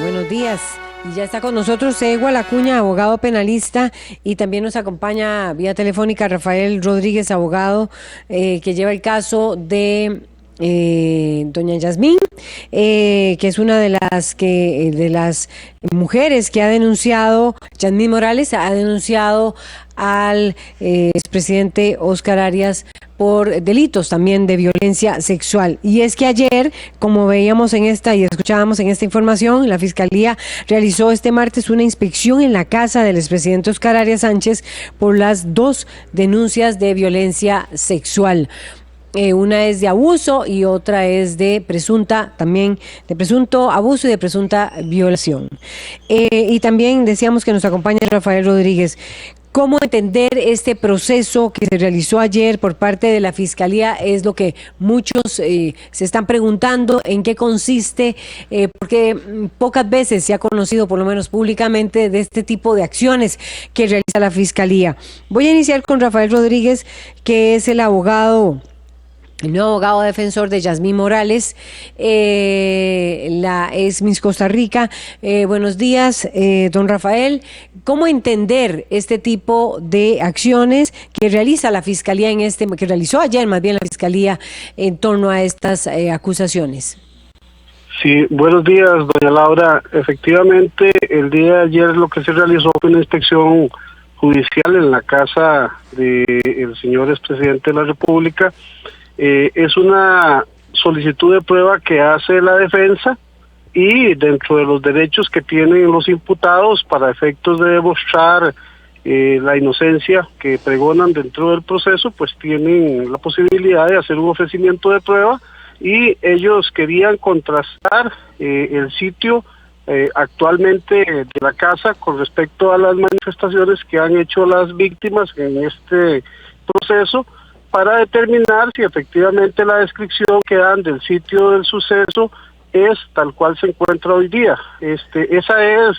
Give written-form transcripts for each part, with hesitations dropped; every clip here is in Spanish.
buenos días. Y ya está con nosotros Ewal Acuña, abogado penalista, y también nos acompaña vía telefónica Rafael Rodríguez, abogado, que lleva el caso de doña Yasmín, que es una de las mujeres que ha denunciado, Yasmín Morales ha denunciado al expresidente Óscar Arias por delitos también de violencia sexual. Y es que ayer, como veíamos y escuchábamos en esta información, la Fiscalía realizó este martes una inspección en la casa del expresidente Óscar Arias Sánchez por las dos denuncias de violencia sexual. Una es de abuso y otra es de presunto abuso y de presunta violación. Y también decíamos que nos acompaña Rafael Rodríguez. ¿Cómo entender este proceso que se realizó ayer por parte de la Fiscalía? Es lo que muchos se están preguntando, en qué consiste, porque pocas veces se ha conocido, por lo menos públicamente, de este tipo de acciones que realiza la Fiscalía. Voy a iniciar con Rafael Rodríguez, que es el nuevo abogado defensor de Yasmín Morales, la ex Miss Costa Rica. Buenos días, don Rafael. ¿Cómo entender este tipo de acciones que realiza la Fiscalía que realizó ayer más bien la Fiscalía en torno a estas acusaciones? Sí, buenos días, doña Laura. Efectivamente, el día de ayer lo que se realizó fue una inspección judicial en la casa del señor expresidente de la República. Es una solicitud de prueba que hace la defensa y dentro de los derechos que tienen los imputados para efectos de demostrar la inocencia que pregonan dentro del proceso, pues tienen la posibilidad de hacer un ofrecimiento de prueba, y ellos querían contrastar el sitio actualmente de la casa con respecto a las manifestaciones que han hecho las víctimas en este proceso, para determinar si efectivamente la descripción que dan del sitio del suceso es tal cual se encuentra hoy día. Esa es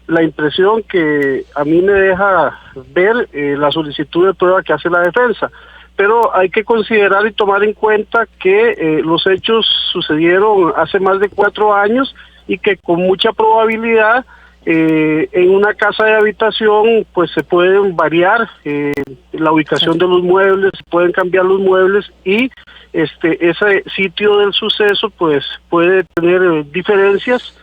la impresión que a mí me deja ver la solicitud de prueba que hace la defensa. Pero hay que considerar y tomar en cuenta que los hechos sucedieron hace más de 4 años y que con mucha probabilidad en una casa de habitación pues se pueden variar la ubicación de los muebles, se pueden cambiar los muebles, y ese sitio del suceso pues puede tener diferencias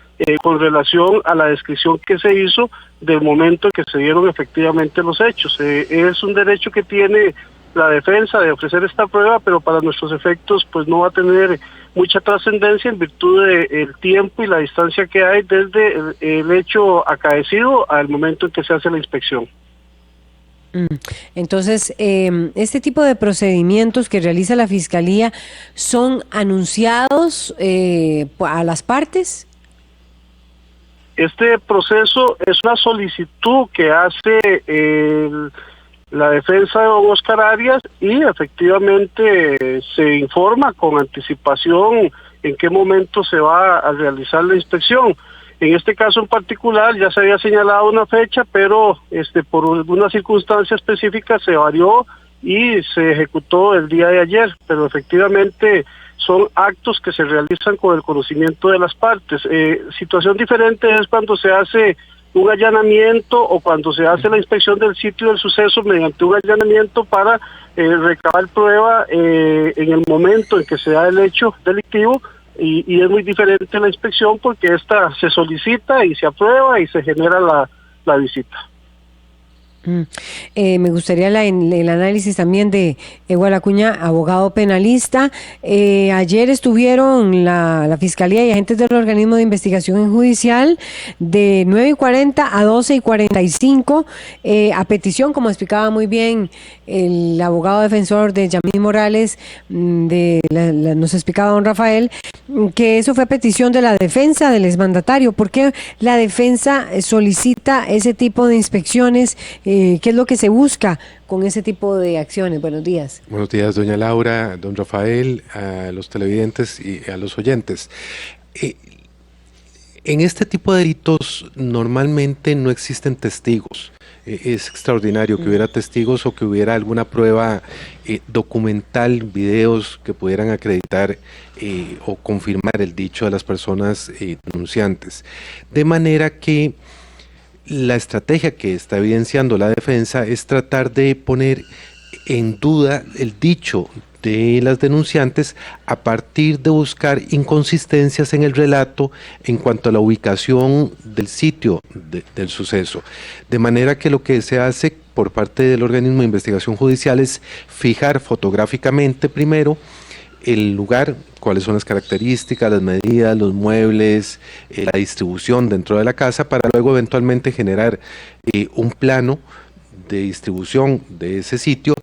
con relación a la descripción que se hizo del momento en que se dieron efectivamente los hechos. Es un derecho que tiene la defensa de ofrecer esta prueba, pero para nuestros efectos pues no va a tener mucha trascendencia en virtud del tiempo y la distancia que hay desde el hecho acaecido al momento en que se hace la inspección. Entonces, este tipo de procedimientos que realiza la Fiscalía son anunciados a las partes. Este proceso es una solicitud que hace la defensa de don Óscar Arias, y efectivamente se informa con anticipación en qué momento se va a realizar la inspección. En este caso en particular ya se había señalado una fecha, pero por alguna circunstancia específica se varió y se ejecutó el día de ayer, pero efectivamente son actos que se realizan con el conocimiento de las partes. Situación diferente es cuando se hace un allanamiento o cuando se hace la inspección del sitio del suceso mediante un allanamiento para recabar prueba en el momento en que se da el hecho delictivo, y es muy diferente la inspección porque esta se solicita y se aprueba y se genera la visita. Me gustaría el análisis también de Ewal Acuña, abogado penalista. Ayer estuvieron la Fiscalía y agentes del organismo de investigación judicial de 9:40 a 12:45 a petición, como explicaba muy bien el abogado defensor de Yasmín Morales, nos explicaba don Rafael, que eso fue a petición de la defensa del exmandatario. ¿Por qué la defensa solicita ese tipo de inspecciones? ¿Qué es lo que se busca con ese tipo de acciones? Buenos días. Buenos días, doña Laura, don Rafael, a los televidentes y a los oyentes. En este tipo de delitos normalmente no existen testigos. es extraordinario que hubiera testigos o que hubiera alguna prueba documental, videos que pudieran acreditar o confirmar el dicho de las personas denunciantes. De manera que la estrategia que está evidenciando la defensa es tratar de poner en duda el dicho de las denunciantes a partir de buscar inconsistencias en el relato en cuanto a la ubicación del sitio del suceso. De manera que lo que se hace por parte del organismo de investigación judicial es fijar fotográficamente primero el lugar, cuáles son las características, las medidas, los muebles, la distribución dentro de la casa, para luego eventualmente generar un plano de distribución de ese sitio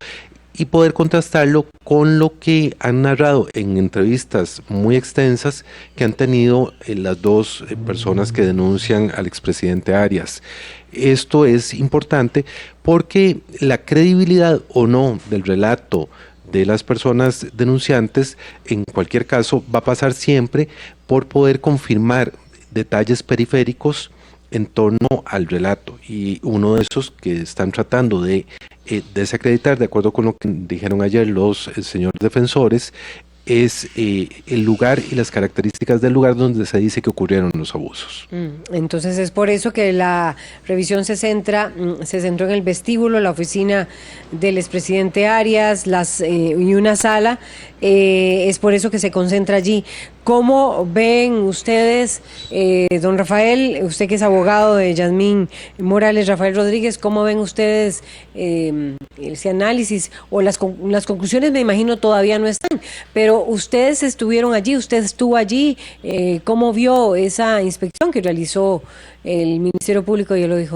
y poder contrastarlo con lo que han narrado en entrevistas muy extensas que han tenido las dos personas que denuncian al expresidente Arias. Esto es importante porque la credibilidad o no del relato de las personas denunciantes, en cualquier caso, va a pasar siempre por poder confirmar detalles periféricos en torno al relato, y uno de esos que están tratando de desacreditar, de acuerdo con lo que dijeron ayer los señores defensores, es el lugar y las características del lugar donde se dice que ocurrieron los abusos. Entonces es por eso que la revisión se centró en el vestíbulo, la oficina del expresidente Arias y una sala, es por eso que se concentra allí. ¿Cómo ven ustedes, don Rafael, usted que es abogado de Yasmín Morales, Rafael Rodríguez, cómo ven ustedes ese análisis o las conclusiones? Me imagino todavía no están, pero ustedes estuvieron allí, usted estuvo allí, ¿cómo vio esa inspección que realizó el Ministerio Público y el OIJ?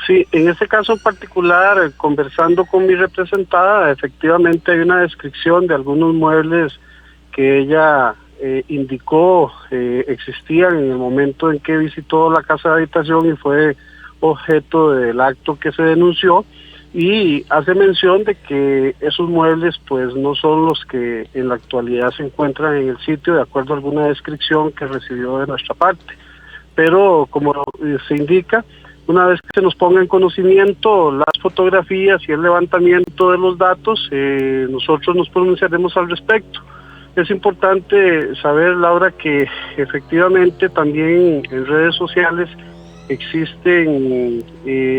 Sí, en este caso en particular, conversando con mi representada, efectivamente hay una descripción de algunos muebles que ella indicó existían en el momento en que visitó la casa de habitación y fue objeto del acto que se denunció, y hace mención de que esos muebles pues no son los que en la actualidad se encuentran en el sitio, de acuerdo a alguna descripción que recibió de nuestra parte. Pero como se indica, una vez que se nos ponga en conocimiento las fotografías y el levantamiento de los datos, nosotros nos pronunciaremos al respecto. Es importante saber, Laura, que efectivamente también en redes sociales existen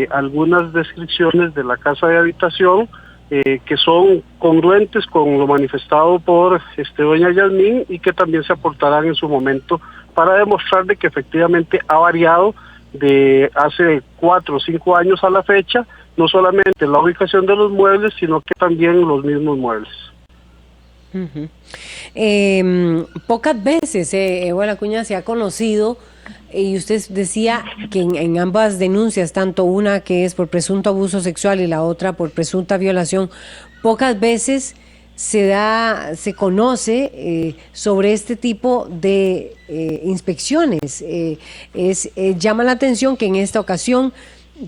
algunas descripciones de la casa de habitación que son congruentes con lo manifestado por doña Yasmín, y que también se aportarán en su momento para demostrar de que efectivamente ha variado de hace 4 o 5 años a la fecha, no solamente la ubicación de los muebles, sino que también los mismos muebles. Pocas veces Evo Acuña se ha conocido, y usted decía que en ambas denuncias, tanto una que es por presunto abuso sexual y la otra por presunta violación, pocas veces se conoce sobre este tipo de inspecciones. Llama la atención que en esta ocasión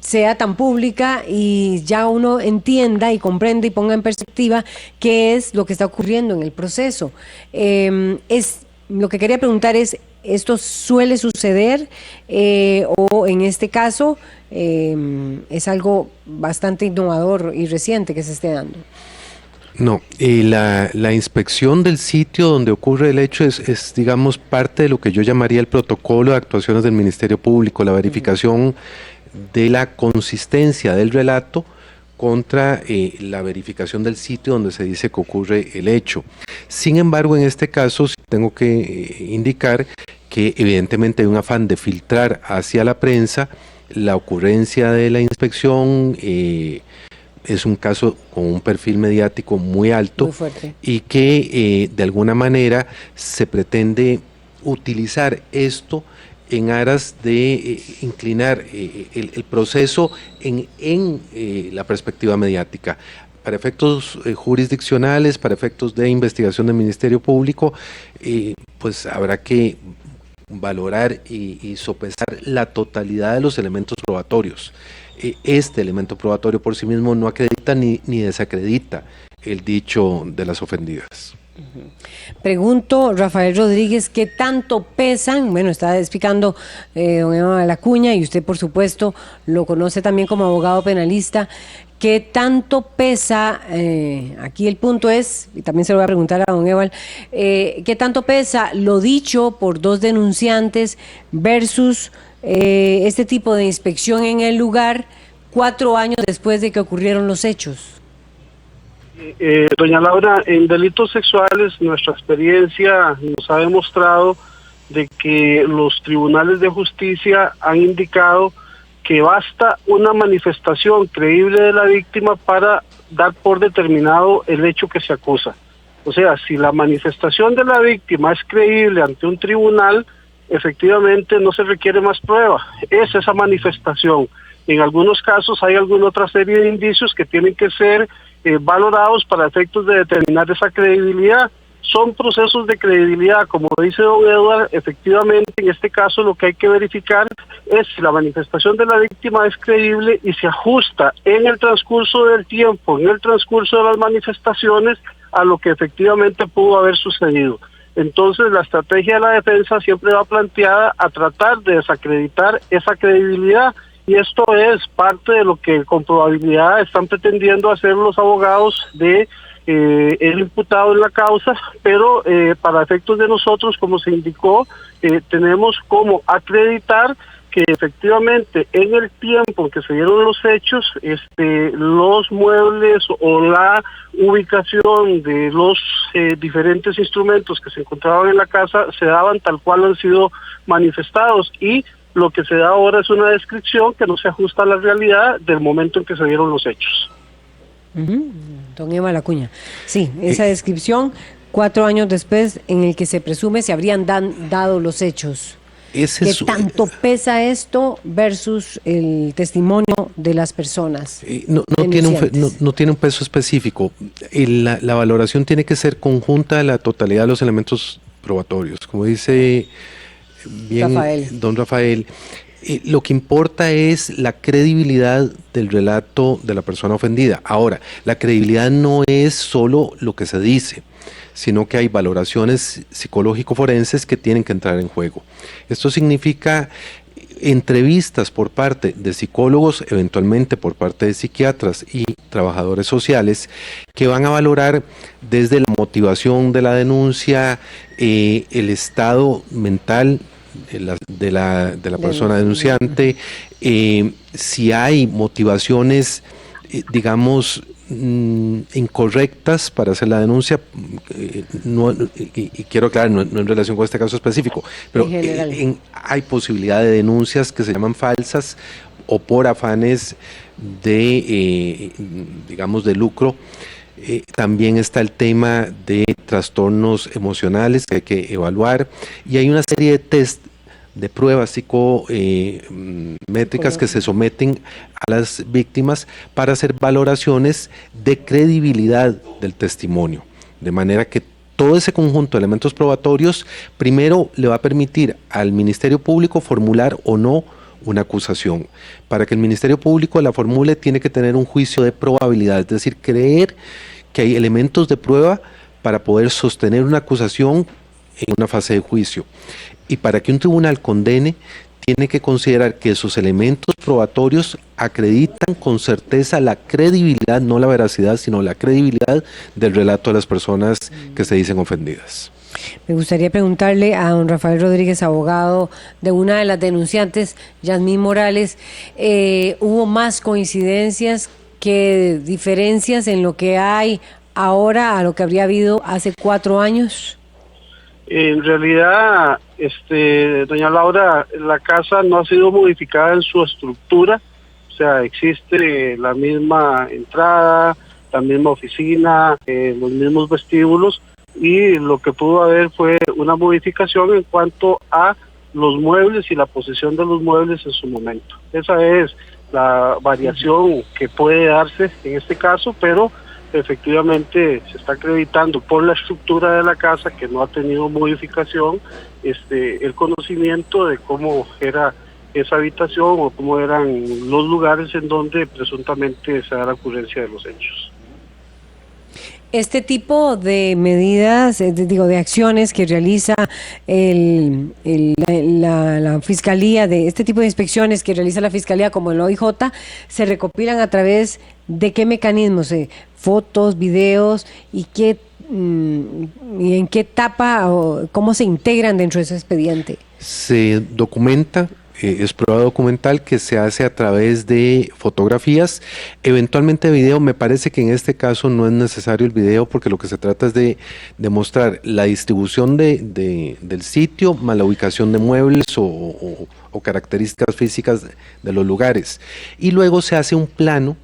sea tan pública y ya uno entienda y comprenda y ponga en perspectiva qué es lo que está ocurriendo en el proceso. Lo que quería preguntar es, ¿esto suele suceder o en este caso es algo bastante innovador y reciente que se esté dando? No, la inspección del sitio donde ocurre el hecho es, digamos, parte de lo que yo llamaría el protocolo de actuaciones del Ministerio Público, la verificación de la consistencia del relato contra la verificación del sitio donde se dice que ocurre el hecho. Sin embargo, en este caso sí tengo que indicar que evidentemente hay un afán de filtrar hacia la prensa la ocurrencia de la inspección. Es un caso con un perfil mediático muy alto, muy fuerte, y que de alguna manera se pretende utilizar esto en aras de inclinar el proceso en la perspectiva mediática. Para efectos jurisdiccionales, para efectos de investigación del Ministerio Público, pues habrá que valorar y sopesar la totalidad de los elementos probatorios. Este elemento probatorio por sí mismo no acredita ni desacredita el dicho de las ofendidas. Pregunto, Rafael Rodríguez, ¿qué tanto pesan? Bueno, está explicando don Eva Lacuña, y usted, por supuesto, lo conoce también como abogado penalista. ¿Qué tanto pesa? Aquí el punto es, y también se lo voy a preguntar a don Eval, ¿qué tanto pesa lo dicho por dos denunciantes versus este tipo de inspección en el lugar 4 años después de que ocurrieron los hechos? Doña Laura, en delitos sexuales nuestra experiencia nos ha demostrado de que los tribunales de justicia han indicado que basta una manifestación creíble de la víctima para dar por determinado el hecho que se acusa. O sea, si la manifestación de la víctima es creíble ante un tribunal, efectivamente no se requiere más prueba, es esa manifestación. En algunos casos hay alguna otra serie de indicios que tienen que ser valorados para efectos de determinar esa credibilidad. Son procesos de credibilidad, como dice don Edward. Efectivamente, en este caso lo que hay que verificar es si la manifestación de la víctima es creíble y se ajusta en el transcurso del tiempo, en el transcurso de las manifestaciones, a lo que efectivamente pudo haber sucedido. Entonces, la estrategia de la defensa siempre va planteada a tratar de desacreditar esa credibilidad. Y esto es parte de lo que con probabilidad están pretendiendo hacer los abogados de el imputado en la causa, pero para efectos de nosotros, como se indicó, tenemos como acreditar que efectivamente en el tiempo en que se dieron los hechos, los muebles o la ubicación de los diferentes instrumentos que se encontraban en la casa se daban tal cual han sido manifestados, y lo que se da ahora es una descripción que no se ajusta a la realidad del momento en que se dieron los hechos. Don Eva Lacuña. Sí, esa descripción 4 años después en el que se presume se habrían dado los hechos. ¿Qué tanto pesa esto versus el testimonio de las personas? No tiene un peso específico. La valoración tiene que ser conjunta de la totalidad de los elementos probatorios. Como dice bien don Rafael, lo que importa es la credibilidad del relato de la persona ofendida. Ahora, la credibilidad no es solo lo que se dice, sino que hay valoraciones psicológico-forenses que tienen que entrar en juego. Esto significa entrevistas por parte de psicólogos, eventualmente por parte de psiquiatras y trabajadores sociales, que van a valorar desde la motivación de la denuncia, el estado mental de la persona denunciante, si hay motivaciones, digamos, incorrectas para hacer la denuncia, y quiero aclarar, no en relación con este caso específico, pero hay posibilidad de denuncias que se llaman falsas o por afanes de, digamos, de lucro. También está el tema de trastornos emocionales que hay que evaluar, y hay una serie de test de pruebas psicométricas que se someten a las víctimas para hacer valoraciones de credibilidad del testimonio, de manera que todo ese conjunto de elementos probatorios primero le va a permitir al Ministerio Público formular o no una acusación. Para que el Ministerio Público la formule, tiene que tener un juicio de probabilidad, es decir, creer que hay elementos de prueba para poder sostener una acusación en una fase de juicio. Y para que un tribunal condene, tiene que considerar que esos elementos probatorios acreditan con certeza la credibilidad, no la veracidad, sino la credibilidad del relato de las personas que se dicen ofendidas. Me gustaría preguntarle a don Rafael Rodríguez, abogado de una de las denunciantes, Yasmín Morales, ¿hubo más coincidencias que diferencias en lo que hay ahora a lo que habría habido hace 4 años? En realidad, doña Laura, la casa no ha sido modificada en su estructura, o sea, existe la misma entrada, la misma oficina, los mismos vestíbulos, y lo que pudo haber fue una modificación en cuanto a los muebles y la posición de los muebles en su momento. Esa es la variación que puede darse en este caso, pero efectivamente se está acreditando por la estructura de la casa, que no ha tenido modificación, el conocimiento de cómo era esa habitación o cómo eran los lugares en donde presuntamente se da la ocurrencia de los hechos. Este tipo de medidas, de acciones que realiza la Fiscalía, de este tipo de inspecciones que realiza la Fiscalía como el OIJ, se recopilan a través de qué mecanismos, fotos, videos y y en qué etapa o cómo se integran dentro de ese expediente. Se documenta. Es prueba documental que se hace a través de fotografías, eventualmente video. Me parece que en este caso no es necesario el video porque lo que se trata es de demostrar la distribución del sitio, más la ubicación de muebles o características físicas de los lugares. Y luego se hace un plano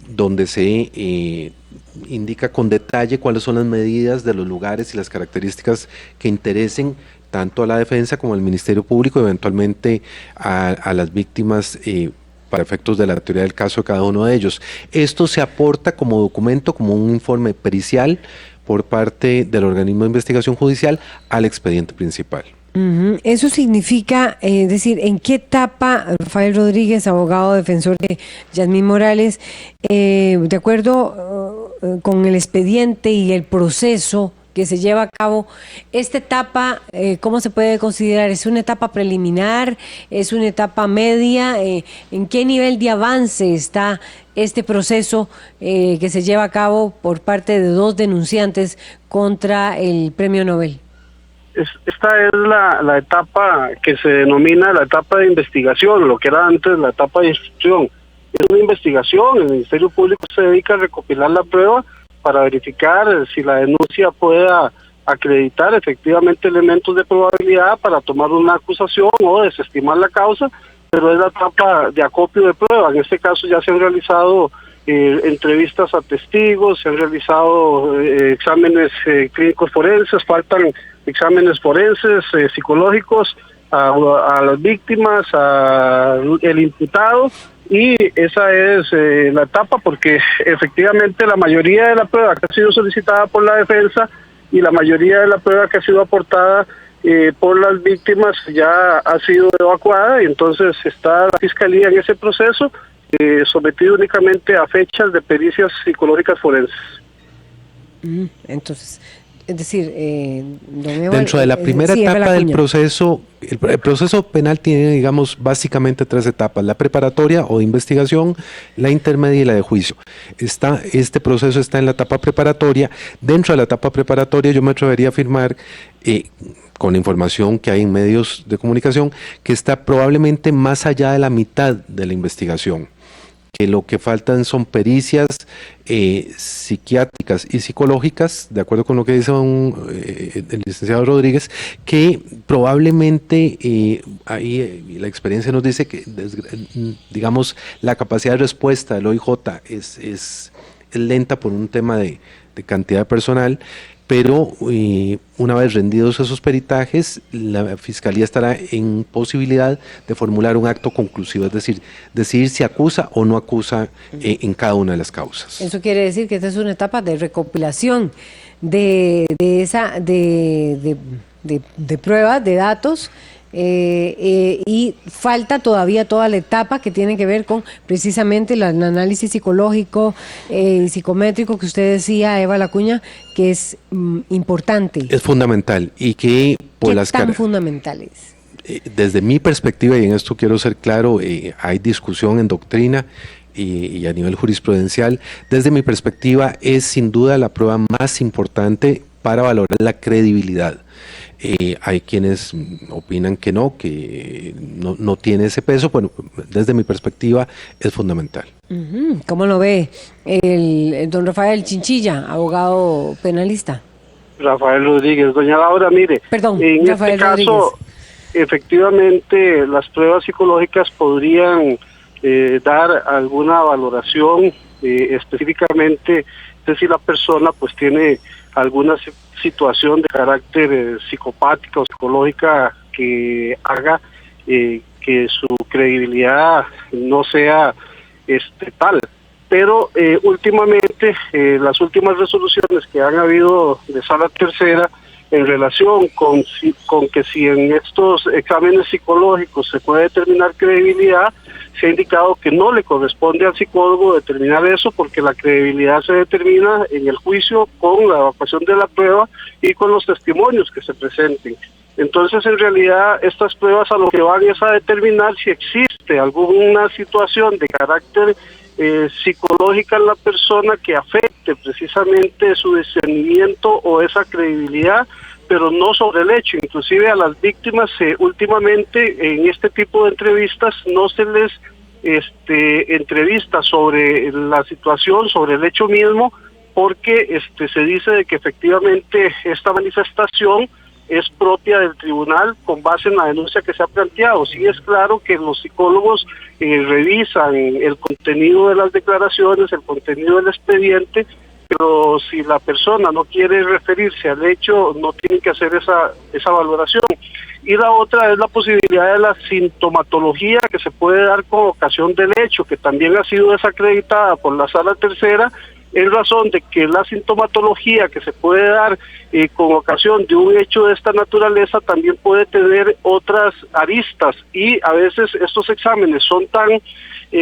donde se indica con detalle cuáles son las medidas de los lugares y las características que interesen tanto a la defensa como al Ministerio Público, eventualmente a las víctimas para efectos de la teoría del caso de cada uno de ellos. Esto se aporta como documento, como un informe pericial por parte del organismo de investigación judicial al expediente principal. Eso significa, decir, ¿en qué etapa Rafael Rodríguez, abogado defensor de Yasmín Morales, de acuerdo con el expediente y el proceso que se lleva a cabo, esta etapa, ¿cómo se puede considerar? ¿Es una etapa preliminar? ¿Es una etapa media? ¿En qué nivel de avance está este proceso que se lleva a cabo por parte de 2 denunciantes contra el Premio Nobel? Esta es la etapa que se denomina la etapa de investigación, lo que era antes la etapa de instrucción. Es una investigación, el Ministerio Público se dedica a recopilar la prueba para verificar si la denuncia pueda acreditar efectivamente elementos de probabilidad para tomar una acusación o desestimar la causa, pero es la etapa de acopio de prueba. En este caso ya se han realizado entrevistas a testigos, se han realizado exámenes clínicos forenses, faltan exámenes forenses, psicológicos a las víctimas, al imputado, y esa es la etapa, porque efectivamente la mayoría de la prueba que ha sido solicitada por la defensa y la mayoría de la prueba que ha sido aportada por las víctimas ya ha sido evacuada, y entonces está la Fiscalía en ese proceso sometido únicamente a fechas de pericias psicológicas forenses. Entonces, es decir, dentro de la primera etapa del proceso, el proceso penal tiene, digamos, básicamente 3 etapas: la preparatoria o de investigación, la intermedia y la de juicio. Este proceso está en la etapa preparatoria. Dentro de la etapa preparatoria yo me atrevería a afirmar, con la información que hay en medios de comunicación, que está probablemente más allá de la mitad de la investigación, que lo que faltan son pericias psiquiátricas y psicológicas, de acuerdo con lo que dice el licenciado Rodríguez, que probablemente ahí la experiencia nos dice que, digamos, la capacidad de respuesta del OIJ es lenta por un tema de cantidad de personal, pero una vez rendidos esos peritajes, la Fiscalía estará en posibilidad de formular un acto conclusivo, es decir, decidir si acusa o no acusa en cada una de las causas. Eso quiere decir que esta es una etapa de recopilación de pruebas, de datos, y falta todavía toda la etapa que tiene que ver con precisamente el análisis psicológico y psicométrico que usted decía, Eva Lacuña, que es importante. Es fundamental, y que por ¿Qué tan fundamental es? Desde mi perspectiva, y en esto quiero ser claro, hay discusión en doctrina y a nivel jurisprudencial. Desde mi perspectiva es sin duda la prueba más importante para valorar la credibilidad. Hay quienes opinan que no tiene ese peso. Bueno, desde mi perspectiva es fundamental. ¿Cómo lo ve el don Rafael Chinchilla, abogado penalista? Rafael Rodríguez. Doña Laura, mire, Perdón, en Rafael este caso, Rodríguez. Efectivamente, las pruebas psicológicas podrían dar alguna valoración específicamente de si la persona pues tiene alguna situación de carácter psicopática o psicológica que haga que su credibilidad no sea tal. Pero últimamente, las últimas resoluciones que han habido de Sala Tercera en relación con que si en estos exámenes psicológicos se puede determinar credibilidad, se ha indicado que no le corresponde al psicólogo determinar eso, porque la credibilidad se determina en el juicio con la evacuación de la prueba y con los testimonios que se presenten. Entonces, en realidad, estas pruebas a lo que van es a determinar si existe alguna situación de carácter psicológica en la persona que afecte precisamente su discernimiento o esa credibilidad, pero no sobre el hecho. Inclusive a las víctimas últimamente en este tipo de entrevistas no se les entrevista sobre la situación, sobre el hecho mismo, porque se dice de que efectivamente esta manifestación es propia del tribunal con base en la denuncia que se ha planteado. Sí es claro que los psicólogos revisan el contenido de las declaraciones, el contenido del expediente, pero si la persona no quiere referirse al hecho, no tiene que hacer esa valoración. Y la otra es la posibilidad de la sintomatología que se puede dar con ocasión del hecho, que también ha sido desacreditada por la Sala Tercera, en razón de que la sintomatología que se puede dar con ocasión de un hecho de esta naturaleza también puede tener otras aristas, y a veces estos exámenes son tan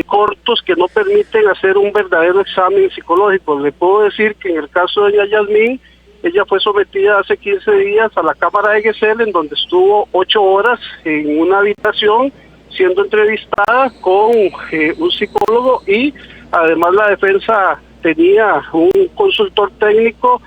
cortos que no permiten hacer un verdadero examen psicológico. Le puedo decir que en el caso de doña Yasmín, ella fue sometida hace 15 días a la cámara de Gesell, en donde estuvo 8 horas en una habitación siendo entrevistada con un psicólogo, y además la defensa tenía un consultor técnico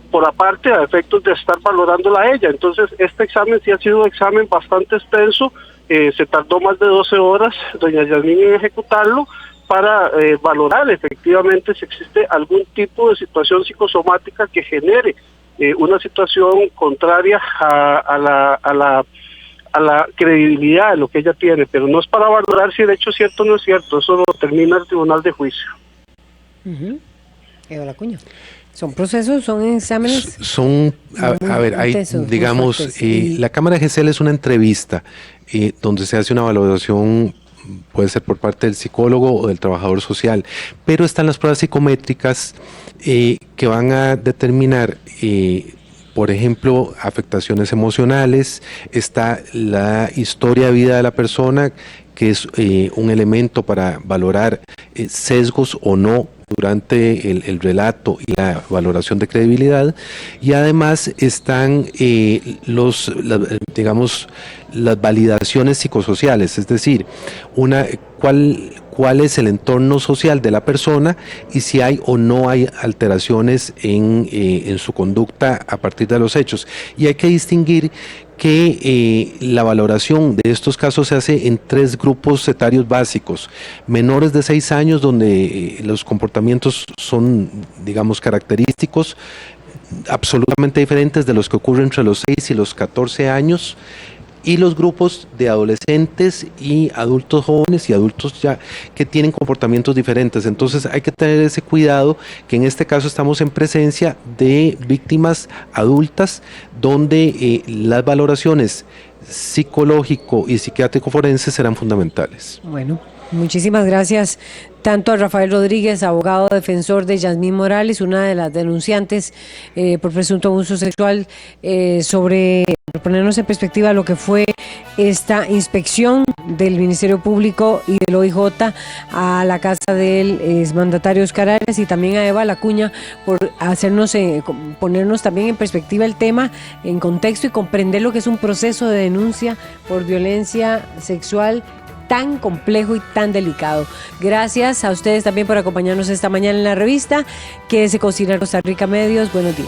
por aparte, a efectos de estar valorándola a ella. Entonces este examen sí ha sido un examen bastante extenso, se tardó más de 12 horas doña Yasmín en ejecutarlo para valorar efectivamente si existe algún tipo de situación psicosomática que genere una situación contraria a la credibilidad de lo que ella tiene, pero no es para valorar si el hecho es cierto o no es cierto, eso lo determina el tribunal de juicio. Eva Acuña. ¿Son procesos, son exámenes? Son, a ver, hay, digamos, la Cámara de Gesell es una entrevista donde se hace una valoración, puede ser por parte del psicólogo o del trabajador social, pero están las pruebas psicométricas que van a determinar, por ejemplo, afectaciones emocionales, está la historia de vida de la persona, que es un elemento para valorar sesgos o no durante el relato y la valoración de credibilidad, y además están las validaciones psicosociales, es decir, cuál es el entorno social de la persona y si hay o no hay alteraciones en su conducta a partir de los hechos. Y hay que distinguir que la valoración de estos casos se hace en 3 grupos etarios básicos: menores de 6 años, donde los comportamientos son, digamos, característicos absolutamente diferentes de los que ocurren entre los 6 y los 14 años, y los grupos de adolescentes y adultos jóvenes y adultos ya que tienen comportamientos diferentes. Entonces hay que tener ese cuidado, que en este caso estamos en presencia de víctimas adultas, donde las valoraciones psicológico y psiquiátrico forense serán fundamentales. Bueno, muchísimas gracias tanto a Rafael Rodríguez, abogado defensor de Yasmín Morales, una de las denunciantes por presunto abuso sexual, sobre ponernos en perspectiva lo que fue esta inspección del Ministerio Público y del OIJ a la casa del exmandatario Oscar Arias, y también a Eva Acuña por hacernos ponernos también en perspectiva el tema, en contexto, y comprender lo que es un proceso de denuncia por violencia sexual tan complejo y tan delicado. Gracias a ustedes también por acompañarnos esta mañana en la revista. Quédese con Cine Costa Rica Medios. Buenos días.